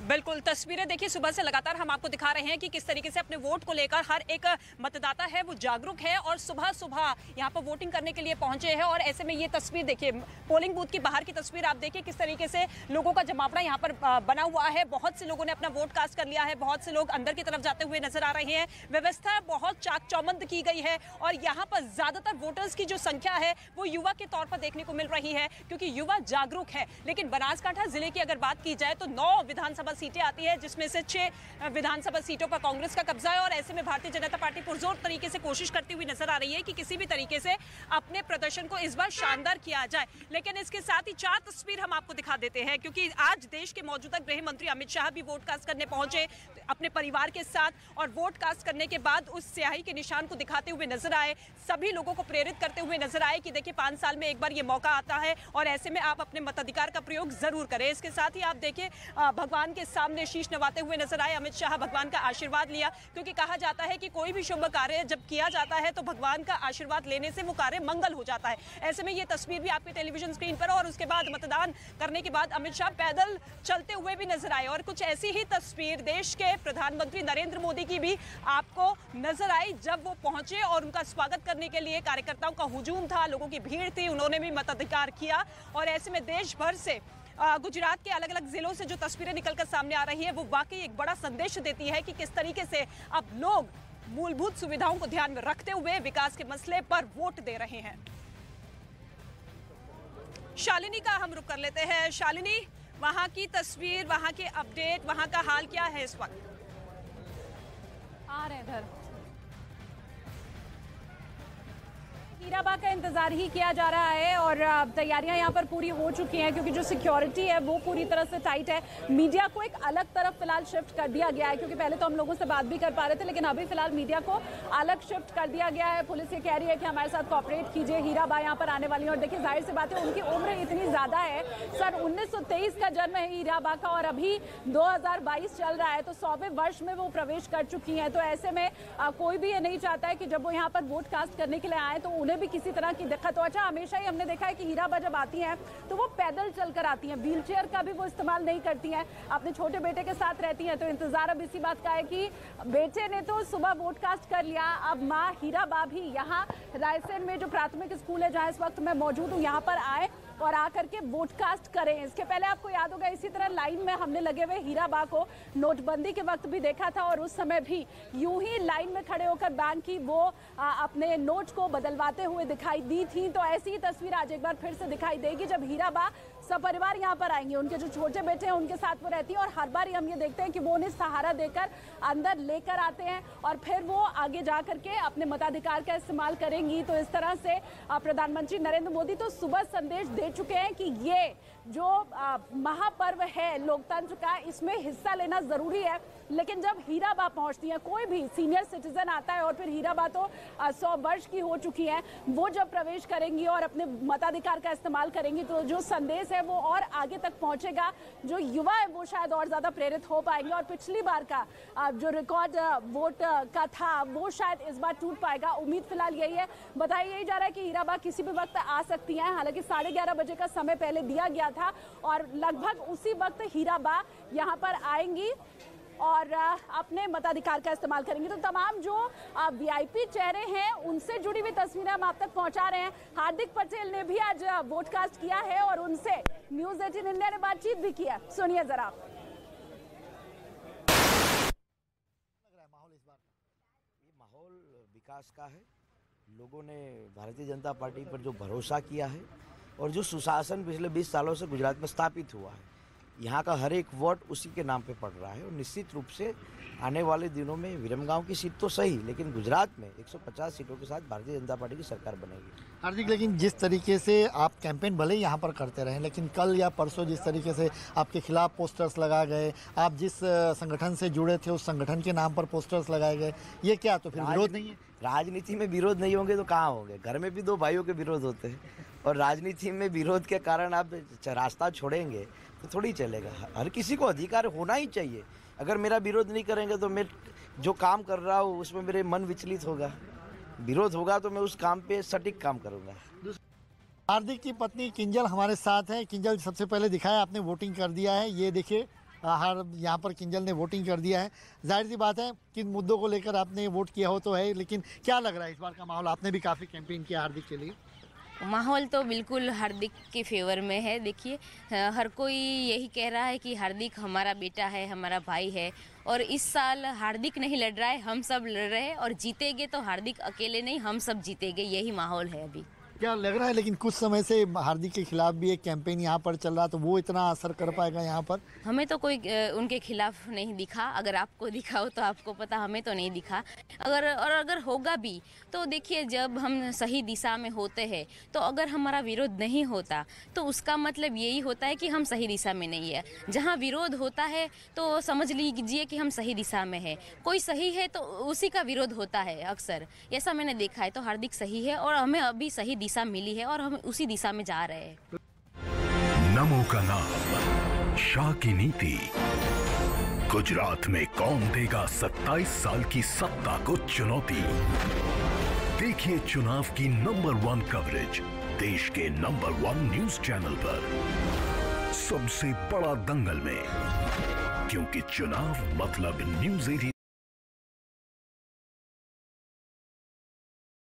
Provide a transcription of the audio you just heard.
बिल्कुल, तस्वीरें देखिए सुबह से लगातार हम आपको दिखा रहे हैं कि किस तरीके से अपने वोट को लेकर हर एक मतदाता है वो जागरूक है और सुबह सुबह यहाँ पर वोटिंग करने के लिए पहुंचे हैं। और ऐसे में ये तस्वीर देखिए, पोलिंग बूथ की बाहर की तस्वीर आप देखिए किस तरीके से लोगों का जमावड़ा यहाँ पर बना हुआ है। बहुत से लोगों ने अपना वोट कास्ट कर लिया है, बहुत से लोग अंदर की तरफ जाते हुए नजर आ रहे हैं। व्यवस्था बहुत चाक चौबंद की गई है और यहाँ पर ज्यादातर वोटर्स की जो संख्या है वो युवा के तौर पर देखने को मिल रही है, क्योंकि युवा जागरूक है। लेकिन बनासकांठा जिले की अगर बात की जाए तो 9 विधानसभा सीटें आती है, जिसमें से 6 विधानसभा सीटों पर कांग्रेस का कब्जा है। और ऐसे में भारतीय जनता पार्टी पुरजोर तरीके से कोशिश करती हुई नजर आ रही है कि किसी भी तरीके से अपने प्रदर्शन को इस बार शानदार किया जाए। लेकिन इसके साथ ही 4 तस्वीर हम आपको दिखा देते हैं, क्योंकि आज देश के मौजूदा गृह मंत्री अमित शाह भी वोट कास्ट करने पहुंचे अपने परिवार के साथ, और वोट कास्ट करने के बाद उस स्याही के निशान को दिखाते हुए नजर आए, सभी लोगों को प्रेरित करते हुए नजर आए कि देखिए 5 साल में एक बार ये मौका आता है और ऐसे में आप अपने मताधिकार का प्रयोग जरूर करें। इसके साथ ही आप देखिए भगवान के सामने शीश नवाते हुए नजर आए अमित शाह, भगवान का आशीर्वाद लिया, क्योंकि कहा जाता है कि कोई भी शुभ कार्य जब किया जाता है तो भगवान का आशीर्वाद लेने से वो कार्य मंगल हो जाता है। ऐसे में ये तस्वीर भी आपके टेलीविजन स्क्रीन पर, और उसके बाद मतदान करने के बाद अमित शाह पैदल चलते हुए भी नजर आए। और कुछ ऐसी ही तस्वीर देश के प्रधानमंत्री नरेंद्र मोदी की भी आपको नजर आई जब वो पहुंचे और उनका स्वागत करने के लिए कार्यकर्ताओं का हुजूम था, लोगों की भीड़ थी, उन्होंने भी मताधिकार किया। और ऐसे में देश भर से गुजरात के अलग अलग जिलों से जो तस्वीरें निकलकर सामने आ रही है वो वाकई एक बड़ा संदेश देती है कि किस तरीके से अब लोग मूलभूत सुविधाओं को ध्यान में रखते हुए विकास के मसले पर वोट दे रहे हैं। शालिनी का हम रुख कर लेते हैं। शालिनी, वहां की तस्वीर, वहां के अपडेट, वहां का हाल क्या है इस वक्त? आ रहे हैं इधर। हीराबाग का इंतजार ही किया जा रहा है और तैयारियां यहां पर पूरी हो चुकी हैं, क्योंकि जो सिक्योरिटी है वो पूरी तरह से टाइट है। मीडिया को एक अलग तरफ फिलहाल शिफ्ट कर दिया गया है, क्योंकि पहले तो हम लोगों से बात भी कर पा रहे थे, लेकिन अभी फिलहाल मीडिया को अलग शिफ्ट कर दिया गया है। पुलिस ये कह रही है कि हमारे साथ कोऑपरेट कीजिए, हीराबा यहाँ पर आने वाली है। और देखिए जाहिर सी बात है, उनकी उम्र इतनी ज्यादा है, सन 1923 का जन्म है हीराबा का और अभी 2022 चल रहा है, तो 100वें वर्ष में वो प्रवेश कर चुकी हैं। तो ऐसे में कोई भी ये नहीं चाहता है कि जब वो यहाँ पर वोट कास्ट करने के लिए आए तो उन्हें भी किसी तरह की दिक्कत हो। अच्छा, हमेशा ही हमने देखा है कि हीराबा जब आती हैं तो वो पैदल चलकर आती हैं, व्हील चेयर का भी वो इस्तेमाल नहीं करती हैं, अपने छोटे बेटे के साथ रहती हैं। तो इंतजार अब इसी बात का है कि बेटे ने तो सुबह वोट कास्ट कर लिया, अब माँ हीराबा भी यहाँ रायसेन में जो प्राथमिक स्कूल है जहाँ इस वक्त मैं मौजूद हूँ, यहाँ पर आए और आकर के वोट कास्ट करें। इसके पहले आपको याद होगा इसी तरह लाइन में हमने लगे हुए हीराबा को नोटबंदी के वक्त भी देखा था, और उस समय भी यूं ही लाइन में खड़े होकर बैंक की वो अपने नोट को बदलवाते हुए दिखाई दी थी। तो ऐसी ही तस्वीर आज एक बार फिर से दिखाई देगी जब हीराबा सपरिवार यहाँ पर आएंगे। उनके जो छोटे बेटे हैं उनके साथ वो रहती हैं और हर बार हम ये देखते हैं कि वो उन्हें सहारा देकर अंदर लेकर आते हैं और फिर वो आगे जा करके अपने मताधिकार का इस्तेमाल करेंगी। तो इस तरह से प्रधानमंत्री नरेंद्र मोदी तो सुबह संदेश दे चुके हैं कि ये जो महापर्व है लोकतंत्र का, इसमें हिस्सा लेना जरूरी है। लेकिन जब हीराबा पहुंचती हैं, कोई भी सीनियर सिटीजन आता है और फिर हीराबा तो 100 वर्ष की हो चुकी हैं, वो जब प्रवेश करेंगी और अपने मताधिकार का इस्तेमाल करेंगी तो जो संदेश है वो और आगे तक पहुंचेगा। जो युवा है वो शायद और ज्यादा प्रेरित हो पाएंगे और पिछली बार का जो रिकॉर्ड वोट का था वो शायद इस बार टूट पाएगा। उम्मीद फिलहाल यही है। बताया यही जा रहा है कि हीराबा किसी भी वक्त आ सकती हैं, हालांकि 11:30 बजे का समय पहले दिया गया था और लगभग उसी वक्त हीराबा यहाँ पर आएंगी और अपने मताधिकार का इस्तेमाल करेंगे। तो तमाम जो वीआईपी चेहरे हैं उनसे जुड़ी हुई तस्वीरें हम आप तक पहुंचा रहे हैं। हार्दिक पटेल ने भी आज वोट कास्ट किया है और उनसे न्यूज़ 18 इंडिया ने बातचीत भी की है, सुनिए जरा। माहौल इस बार ये माहौल विकास का है। लोगों ने भारतीय जनता पार्टी पर जो भरोसा किया है और जो सुशासन पिछले 20 सालों से गुजरात में स्थापित हुआ है, यहाँ का हर एक वोट उसी के नाम पे पड़ रहा है। और निश्चित रूप से आने वाले दिनों में विरमगांव की सीट तो सही, लेकिन गुजरात में 150 सीटों के साथ भारतीय जनता पार्टी की सरकार बनेगी। हार्दिक, लेकिन जिस तरीके से आप कैंपेन भले ही यहाँ पर करते रहे, लेकिन कल या परसों जिस तरीके से आपके खिलाफ पोस्टर्स लगाए गए, आप जिस संगठन से जुड़े थे उस संगठन के नाम पर पोस्टर्स लगाए गए, ये क्या तो फिर विरोध नहीं है? राजनीति में विरोध नहीं होंगे तो कहाँ होंगे? घर में भी 2 भाइयों के विरोध होते हैं और राजनीति में विरोध के कारण आप रास्ता छोड़ेंगे तो थोड़ी चलेगा। हर किसी को अधिकार होना ही चाहिए। अगर मेरा विरोध नहीं करेंगे तो मैं जो काम कर रहा हूँ उसमें मेरे मन विचलित होगा। विरोध होगा तो मैं उस काम पे सटीक काम करूँगा। हार्दिक की पत्नी किंजल हमारे साथ है। किंजल, सबसे पहले दिखाया आपने वोटिंग कर दिया है, ये देखिए हर यहाँ पर किंजल ने वोटिंग कर दिया है। जाहिर सी बात है किन मुद्दों को लेकर आपने वोट किया हो तो है, लेकिन क्या लग रहा है इस बार का माहौल? आपने भी काफ़ी कैंपेन किया हार्दिक के लिए। माहौल तो बिल्कुल हार्दिक के फेवर में है। देखिए हर कोई यही कह रहा है कि हार्दिक हमारा बेटा है, हमारा भाई है, और इस साल हार्दिक नहीं लड़ रहा है, हम सब लड़ रहे हैं, और जीतेंगे तो हार्दिक अकेले नहीं, हम सब जीतेंगे, यही माहौल है अभी। क्या लग रहा है लेकिन कुछ समय से हार्दिक के खिलाफ भी एक कैंपेन यहाँ पर चल रहा, तो वो इतना असर कर पाएगा यहाँ पर? हमें तो कोई उनके खिलाफ नहीं दिखा। अगर आपको दिखा हो तो आपको पता, हमें तो नहीं दिखा। अगर होगा भी तो देखिए, जब हम सही दिशा में होते हैं तो अगर हमारा विरोध नहीं होता तो उसका मतलब यही होता है कि हम सही दिशा में नहीं है। जहाँ विरोध होता है तो समझ लीजिए कि हम सही दिशा में है। कोई सही है तो उसी का विरोध होता है अक्सर, ऐसा मैंने देखा है। तो हार्दिक सही है और हमें अभी सही दिशा मिली है और हम उसी दिशा में जा रहे हैं। नमो का नाम, शाह की नीति। गुजरात में कौन देगा 27 साल की सत्ता को चुनौती? देखिए चुनाव की नंबर 1 कवरेज देश के नंबर 1 न्यूज चैनल पर, सबसे बड़ा दंगल में, क्योंकि चुनाव मतलब न्यूज 18।